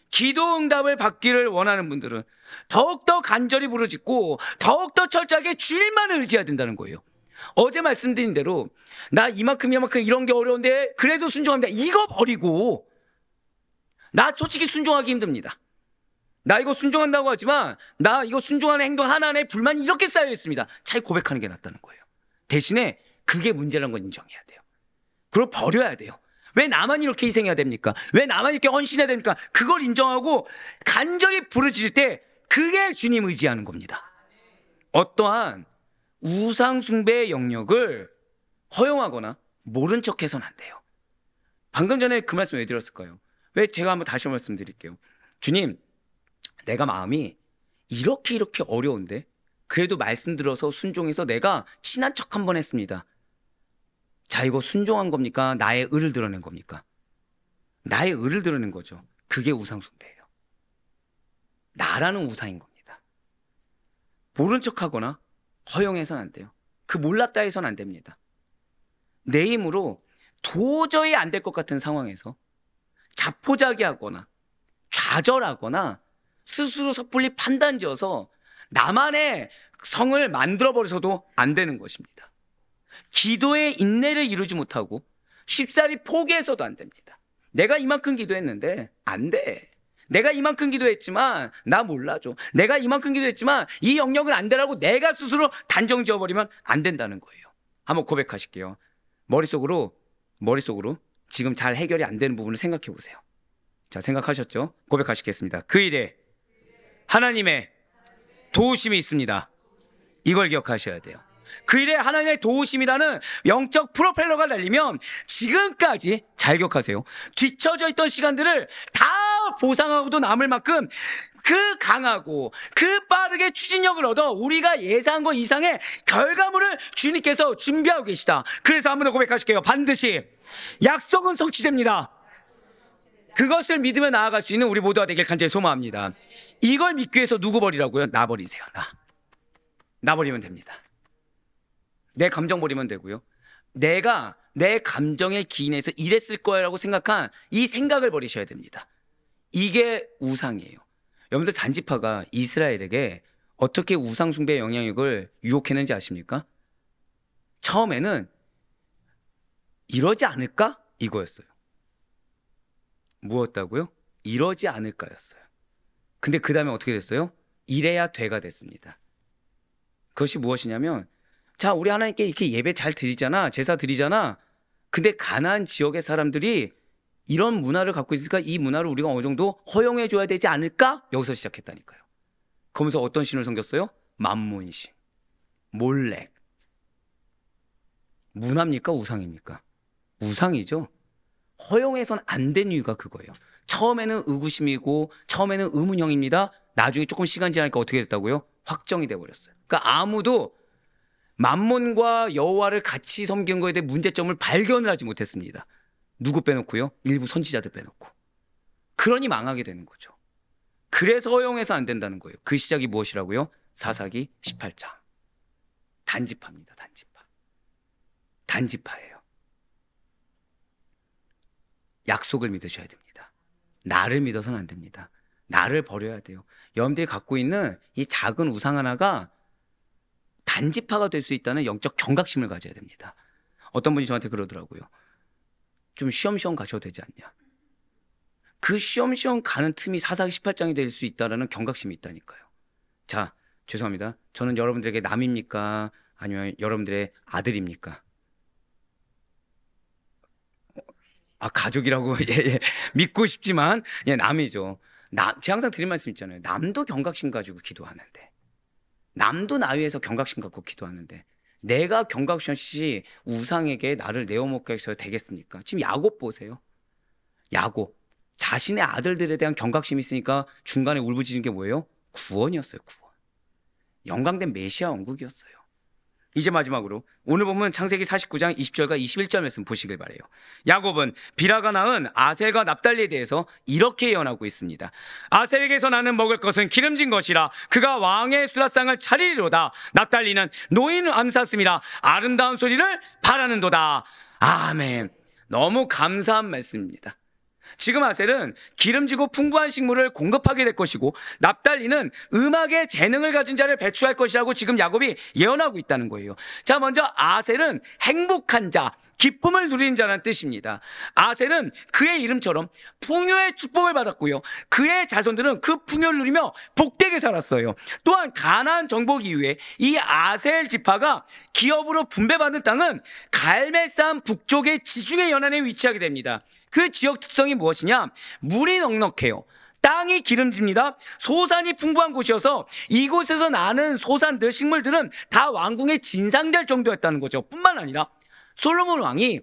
기도 응답을 받기를 원하는 분들은 더욱더 간절히 부르짖고 더욱더 철저하게 주일만을 의지해야 된다는 거예요. 어제 말씀드린 대로 나 이만큼 이런 게 어려운데 그래도 순종합니다. 이거 버리고 나 솔직히 순종하기 힘듭니다. 나 이거 순종한다고 하지만 나 이거 순종하는 행동 하나에 불만이 이렇게 쌓여 있습니다. 차라리 고백하는 게 낫다는 거예요. 대신에 그게 문제라는 걸 인정해야 돼요. 그걸 버려야 돼요. 왜 나만 이렇게 희생해야 됩니까? 왜 나만 이렇게 헌신해야 됩니까? 그걸 인정하고 간절히 부르짖을 때 그게 주님 의지하는 겁니다. 어떠한 우상 숭배의 영역을 허용하거나 모른 척해서는 안 돼요. 방금 전에 그 말씀 왜 드렸을까요? 왜 제가 한번 다시 말씀드릴게요. 주님, 내가 마음이 이렇게 어려운데 그래도 말씀 들어서 순종해서 내가 친한 척 한번 했습니다. 자, 이거 순종한 겁니까? 나의 의를 드러낸 겁니까? 나의 의를 드러낸 거죠. 그게 우상 숭배예요. 나라는 우상인 겁니다. 모른 척하거나 허용해서는 안 돼요. 그 몰랐다 해서는 안 됩니다. 내 힘으로 도저히 안 될 것 같은 상황에서 자포자기하거나 좌절하거나 스스로 섣불리 판단지어서 나만의 성을 만들어버려서도 안 되는 것입니다. 기도의 인내를 이루지 못하고 쉽사리 포기해서도 안 됩니다. 내가 이만큼 기도했는데 안 돼. 내가 이만큼 기도했지만 나 몰라줘. 내가 이만큼 기도했지만 이 영역은 안 되라고 내가 스스로 단정 지어버리면 안 된다는 거예요. 한번 고백하실게요. 머릿속으로 지금 잘 해결이 안 되는 부분을 생각해 보세요. 자, 생각하셨죠? 고백하시겠습니다. 그 일에 하나님의 도우심이 있습니다. 이걸 기억하셔야 돼요. 그 일에 하나님의 도우심이라는 영적 프로펠러가 달리면 지금까지 잘 기억하세요. 뒤처져 있던 시간들을 다 보상하고도 남을 만큼 그 강하고 그 빠르게 추진력을 얻어 우리가 예상한 것 이상의 결과물을 주님께서 준비하고 계시다. 그래서 한 번 더 고백하실게요. 반드시 약속은 성취됩니다. 그것을 믿으며 나아갈 수 있는 우리 모두가 되길 간절히 소망합니다. 이걸 믿기 위해서 누구 버리라고요? 나 버리세요. 나 버리면 됩니다. 내 감정 버리면 되고요. 내가 내 감정에 기인해서 이랬을 거라고 생각한 이 생각을 버리셔야 됩니다. 이게 우상이에요. 여러분들 단지파가 이스라엘에게 어떻게 우상 숭배의 영향력을 유혹했는지 아십니까? 처음에는 이러지 않을까? 이거였어요. 무엇다고요? 이러지 않을까였어요. 근데 그 다음에 어떻게 됐어요? 이래야 돼가 됐습니다. 그것이 무엇이냐면, 자, 우리 하나님께 이렇게 예배 잘 드리잖아, 제사 드리잖아. 근데 가나안 지역의 사람들이 이런 문화를 갖고 있으니까 이 문화를 우리가 어느 정도 허용해 줘야 되지 않을까? 여기서 시작했다니까요. 그러면서 어떤 신을 섬겼어요? 만몬신, 몰렉. 문화입니까? 우상입니까? 우상이죠. 허용해서는 안 된 이유가 그거예요. 처음에는 의구심이고 처음에는 의문형입니다. 나중에 조금 시간 지나니까 어떻게 됐다고요? 확정이 돼버렸어요. 그러니까 아무도 만몬과 여호와를 같이 섬기는 거에 대해 문제점을 발견을 하지 못했습니다. 누구 빼놓고요? 일부 선지자들 빼놓고. 그러니 망하게 되는 거죠. 그래서 허용해서 안 된다는 거예요. 그 시작이 무엇이라고요? 사사기 18장. 단지파입니다. 단지파. 단지파예요. 약속을 믿으셔야 됩니다. 나를 믿어서는 안 됩니다. 나를 버려야 돼요. 여러분들이 갖고 있는 이 작은 우상 하나가 단지파가 될 수 있다는 영적 경각심을 가져야 됩니다. 어떤 분이 저한테 그러더라고요. 좀 쉬엄쉬엄 가셔도 되지 않냐. 그 쉬엄쉬엄 가는 틈이 사사기 18장이 될 수 있다는 경각심이 있다니까요. 자, 죄송합니다. 저는 여러분들에게 남입니까? 아니면 여러분들의 아들입니까? 가족이라고 예, 믿고 싶지만 남이죠. 제가 항상 드린 말씀 있잖아요. 남도 경각심 가지고 기도하는데, 남도 나 위해서 경각심 갖고 기도하는데 내가 경각심 없이 우상에게 나를 내어먹게 해서 되겠습니까? 지금 야곱 보세요. 야곱 자신의 아들들에 대한 경각심이 있으니까 중간에 울부짖은 게 뭐예요? 구원이었어요. 구원. 영광된 메시아 왕국이었어요. 이제 마지막으로 오늘 보면 창세기 49장 20절과 21절 말씀 보시길 바래요. 야곱은 비라가 낳은 아셀과 납달리에 대해서 이렇게 예언하고 있습니다. 아셀에게서 나는 먹을 것은 기름진 것이라 그가 왕의 수라상을 차리리로다. 납달리는 노인 암사슴이라 아름다운 소리를 바라는도다. 아멘. 너무 감사한 말씀입니다. 지금 아셀은 기름지고 풍부한 식물을 공급하게 될 것이고 납달리는 음악의 재능을 가진 자를 배출할 것이라고 지금 야곱이 예언하고 있다는 거예요. 자, 먼저 아셀은 행복한 자, 기쁨을 누리는 자라는 뜻입니다. 아셀은 그의 이름처럼 풍요의 축복을 받았고요. 그의 자손들은 그 풍요를 누리며 복되게 살았어요. 또한 가나안 정복 이후에 이 아셀 지파가 기업으로 분배받은 땅은 갈멜산 북쪽의 지중해 연안에 위치하게 됩니다. 그 지역 특성이 무엇이냐? 물이 넉넉해요. 땅이 기름집니다. 소산이 풍부한 곳이어서 이곳에서 나는 소산들, 식물들은 다 왕궁에 진상될 정도였다는 거죠. 뿐만 아니라 솔로몬 왕이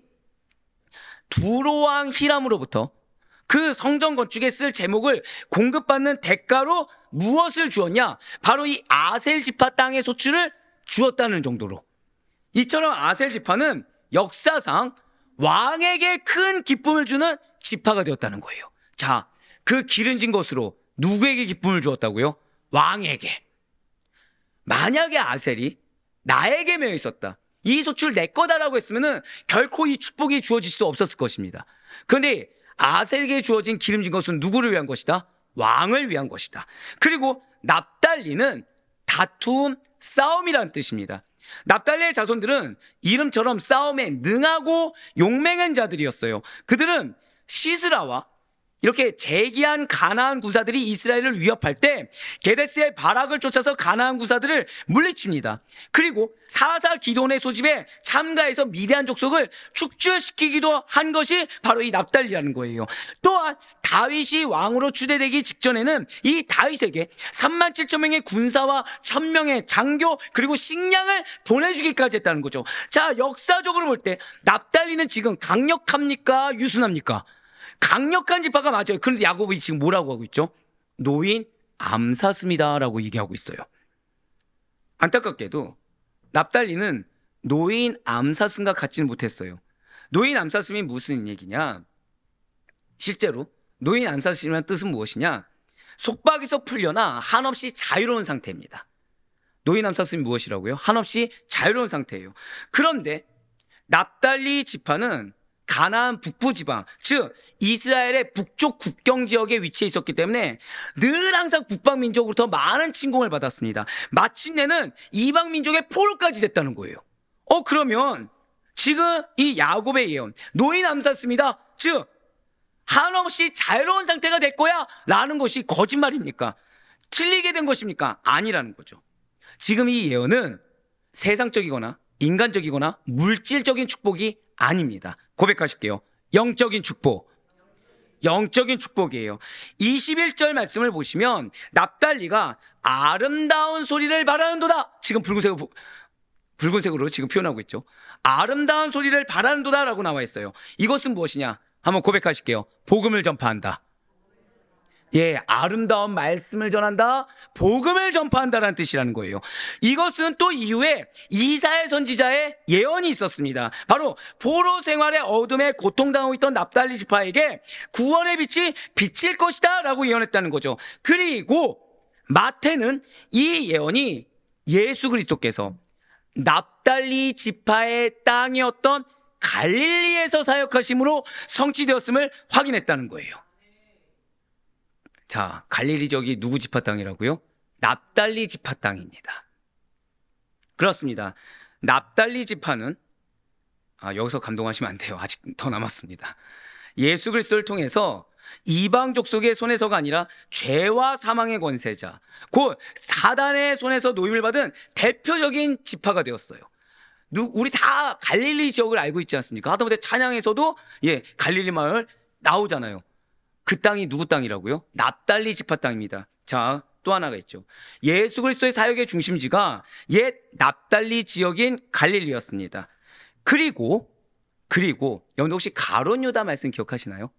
두로왕 히람으로부터 그 성전 건축에 쓸 제목을 공급받는 대가로 무엇을 주었냐? 바로 이 아셀 지파 땅의 소출을 주었다는 정도로. 이처럼 아셀 지파는 역사상 왕에게 큰 기쁨을 주는 지파가 되었다는 거예요. 자, 그 기름진 것으로 누구에게 기쁨을 주었다고요? 왕에게. 만약에 아셀이 나에게 매여 있었다, 이 소출 내 거다라고 했으면은 결코 이 축복이 주어질 수 없었을 것입니다. 그런데 아셀에게 주어진 기름진 것은 누구를 위한 것이다? 왕을 위한 것이다. 그리고 납달리는 다툼, 싸움이라는 뜻입니다. 납달리의 자손들은 이름처럼 싸움에 능하고 용맹한 자들이었어요. 그들은 시스라와 이렇게 재기한 가나안 구사들이 이스라엘을 위협할 때 게데스의 바락을 쫓아서 가나안 구사들을 물리칩니다. 그리고 사사 기돈의 소집에 참가해서 미디안 족속을 축출시키기도 한 것이 바로 이 납달리라는 거예요. 또한 다윗이 왕으로 추대되기 직전에는 이 다윗에게 37,000명의 군사와 1,000명의 장교 그리고 식량을 보내주기까지 했다는 거죠. 자, 역사적으로 볼 때 납달리는 지금 강력합니까? 유순합니까? 강력한 지파가 맞아요. 그런데 야곱이 지금 뭐라고 하고 있죠? 노인 암사슴이다라고 얘기하고 있어요. 안타깝게도 납달리는 노인 암사슴과 같지는 못했어요. 노인 암사슴이 무슨 얘기냐? 실제로 노인 암사슴이라는 뜻은 무엇이냐? 속박에서 풀려나 한없이 자유로운 상태입니다. 노인 암사슴이 무엇이라고요? 한없이 자유로운 상태예요. 그런데 납달리 지파는 가나안 북부 지방, 즉 이스라엘의 북쪽 국경 지역에 위치해 있었기 때문에 늘 항상 북방 민족으로부터 많은 침공을 받았습니다. 마침내는 이방 민족의 포로까지 됐다는 거예요. 그러면 지금 이 야곱의 예언, 노인 암사슴이다, 즉 한없이 자유로운 상태가 될 거야 라는 것이 거짓말입니까? 틀리게 된 것입니까? 아니라는 거죠. 지금 이 예언은 세상적이거나 인간적이거나 물질적인 축복이 아닙니다. 고백하실게요. 영적인 축복. 영적인 축복이에요. 21절 말씀을 보시면 납달리가 아름다운 소리를 바라는도다. 지금 붉은색으로 지금 표현하고 있죠. 아름다운 소리를 바라는도다 라고 나와 있어요. 이것은 무엇이냐? 한번 고백하실게요. 복음을 전파한다. 예, 아름다운 말씀을 전한다, 복음을 전파한다라는 뜻이라는 거예요. 이것은 또 이후에 이사야 선지자의 예언이 있었습니다. 바로 포로 생활의 어둠에 고통당하고 있던 납달리 지파에게 구원의 빛이 비칠 것이다 라고 예언했다는 거죠. 그리고 마태는 이 예언이 예수 그리스도께서 납달리 지파의 땅이었던 갈릴리에서 사역하심으로 성취되었음을 확인했다는 거예요. 자, 갈릴리 지역이 누구 지파 땅이라고요? 납달리 지파 땅입니다. 그렇습니다. 납달리 지파는 여기서 감동하시면 안 돼요. 아직 더 남았습니다. 예수 그리스도를 통해서 이방 족속의 손에서가 아니라 죄와 사망의 권세자, 곧 사단의 손에서 노임을 받은 대표적인 지파가 되었어요. 우리 다 갈릴리 지역을 알고 있지 않습니까? 하다못해 찬양에서도 갈릴리 마을 나오잖아요. 그 땅이 누구 땅이라고요? 납달리 지파 땅입니다. 자, 또 하나가 있죠. 예수 그리스도의 사역의 중심지가 옛 납달리 지역인 갈릴리였습니다. 그리고 여러분 혹시 가룟 유다 말씀 기억하시나요?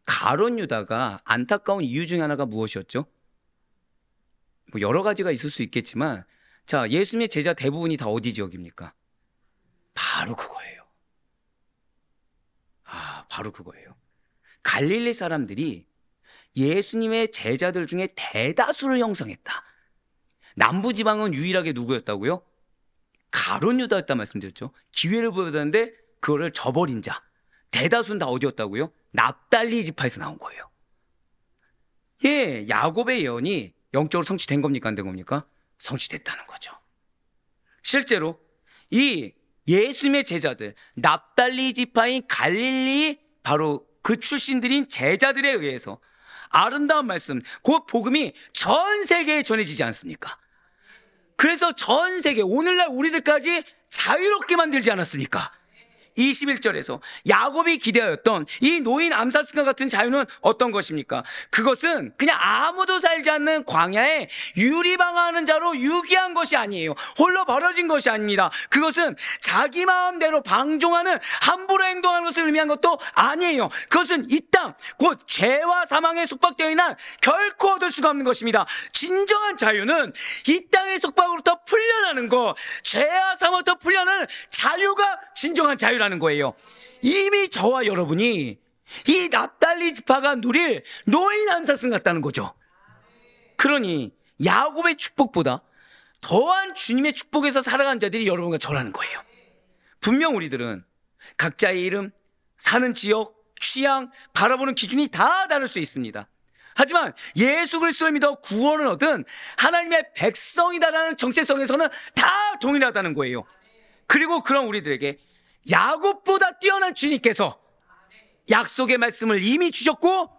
가룟 유다가 안타까운 이유 중에 하나가 무엇이었죠? 뭐 여러 가지가 있을 수 있겠지만, 자, 예수님의 제자 대부분이 다 어디 지역입니까? 바로 그거예요. 바로 그거예요. 갈릴리 사람들이 예수님의 제자들 중에 대다수를 형성했다. 남부지방은 유일하게 누구였다고요? 가룟 유다였다 말씀드렸죠. 기회를 보여줬는데 그거를 저버린 자, 대다수는 다 어디였다고요? 납달리 지파에서 나온 거예요. 예, 야곱의 예언이 영적으로 성취된 겁니까? 안 된 겁니까? 성취됐다는 거죠. 실제로 이 예수님의 제자들, 납달리 지파인 갈릴리 바로 그 출신들인 제자들에 의해서 아름다운 말씀, 그 복음이 전 세계에 전해지지 않습니까? 그래서 전 세계, 오늘날 우리들까지 자유롭게 만들지 않았습니까? 21절에서 야곱이 기대하였던 이 노인 암살승과 같은 자유는 어떤 것입니까? 그것은 그냥 아무도 살지 않는 광야에 유리방황하는 자로 유기한 것이 아니에요. 홀로 벌어진 것이 아닙니다. 그것은 자기 마음대로 방종하는, 함부로 행동하는 것을 의미한 것도 아니에요. 그것은 이 땅, 곧 죄와 사망에 속박되어 있는 결코 얻을 수가 없는 것입니다. 진정한 자유는 이 땅의 속박으로부터 풀려나는 것, 죄와 사망부터 풀려나는 자유가 진정한 자유라는 거예요. 이미 저와 여러분이 이 납달리 지파가 누릴 노인 암살승 같다는 거죠. 그러니 야곱의 축복보다 더한 주님의 축복에서 살아간 자들이 여러분과 저라는 거예요. 분명 우리들은 각자의 이름, 사는 지역, 취향, 바라보는 기준이 다 다를 수 있습니다. 하지만 예수 그리스도를 믿어 구원을 얻은 하나님의 백성이다라는 정체성에서는 다 동일하다는 거예요. 그리고 그런 우리들에게 야곱보다 뛰어난 주님께서 약속의 말씀을 이미 주셨고,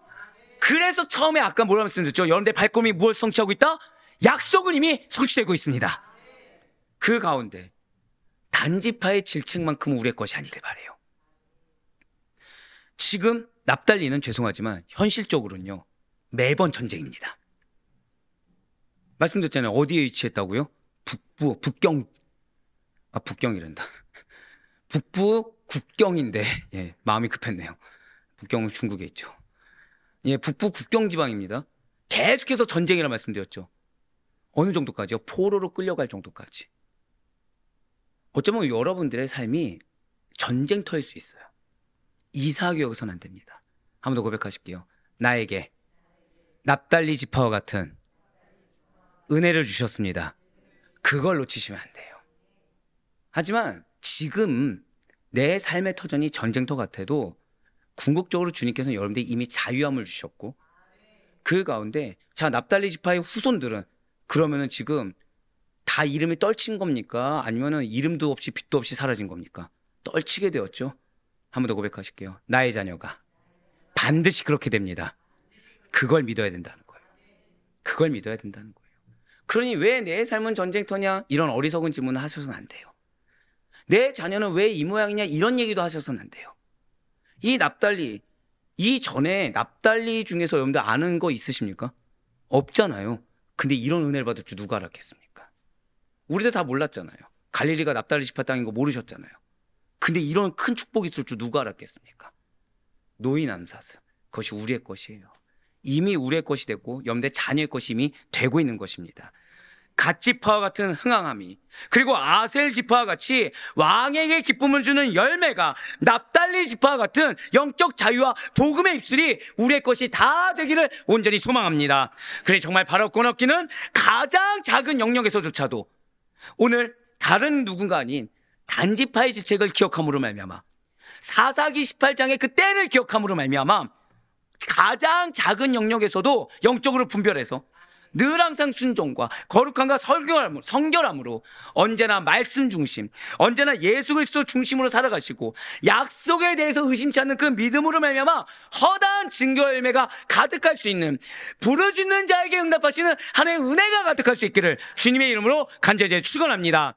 그래서 처음에 아까 뭐라 말씀드렸죠? 여러분들 발걸음이 무엇을 성취하고 있다? 약속은 이미 성취되고 있습니다. 그 가운데 단지파의 질책만큼은 우리의 것이 아니길 바라요. 지금 납달리는 죄송하지만 현실적으로는요, 매번 전쟁입니다. 말씀드렸잖아요. 어디에 위치했다고요? 북경이란다. 북부 국경인데, 예, 마음이 급했네요. 북경은 중국에 있죠. 예, 북부 국경 지방입니다. 계속해서 전쟁이라 말씀드렸죠. 어느 정도까지요? 포로로 끌려갈 정도까지. 어쩌면 여러분들의 삶이 전쟁터일 수 있어요. 이사하기 여기서는 안 됩니다. 한 번 더 고백하실게요. 나에게 납달리 지파와 같은 은혜를 주셨습니다. 그걸 놓치시면 안 돼요. 하지만 지금 내 삶의 터전이 전쟁터 같아도 궁극적으로 주님께서는 여러분들이 이미 자유함을 주셨고, 그 가운데 자, 납달리 지파의 후손들은 그러면은 지금 다 이름이 떨친 겁니까? 아니면은 이름도 없이 빛도 없이 사라진 겁니까? 떨치게 되었죠. 한 번 더 고백하실게요. 나의 자녀가 반드시 그렇게 됩니다. 그걸 믿어야 된다는 거예요. 그걸 믿어야 된다는 거예요. 그러니 왜 내 삶은 전쟁터냐? 이런 어리석은 질문을 하셔서는 안 돼요. 내 자녀는 왜 이 모양이냐? 이런 얘기도 하셔서는 안 돼요. 이 납달리, 이전에 납달리 중에서 여러분들 아는 거 있으십니까? 없잖아요. 근데 이런 은혜를 받을 줄 누가 알았겠습니까? 우리도 다 몰랐잖아요. 갈릴리가 납달리 지파 땅인 거 모르셨잖아요. 근데 이런 큰 축복이 있을 줄 누가 알았겠습니까? 노인 암사스, 그것이 우리의 것이에요. 이미 우리의 것이 되고 여러분들 자녀의 것이 이미 되고 있는 것입니다. 갓지파와 같은 흥황함이, 그리고 아셀 지파와 같이 왕에게 기쁨을 주는 열매가, 납달리 지파와 같은 영적 자유와 복음의 입술이 우리의 것이 다 되기를 온전히 소망합니다. 그래 정말 바로 꺼놓기는 가장 작은 영역에서조차도 오늘 다른 누군가 아닌 단지파의 질책을 기억함으로 말미암아, 사사기 18장의 그 때를 기억함으로 말미암아 가장 작은 영역에서도 영적으로 분별해서 늘 항상 순종과 거룩함과 성결함으로 언제나 말씀 중심, 언제나 예수 그리스도 중심으로 살아가시고 약속에 대해서 의심치 않는 그 믿음으로 말미암아 허다한 증거 열매가 가득할 수 있는, 부르짖는 자에게 응답하시는 하나님의 은혜가 가득할 수 있기를 주님의 이름으로 간절히 축원합니다.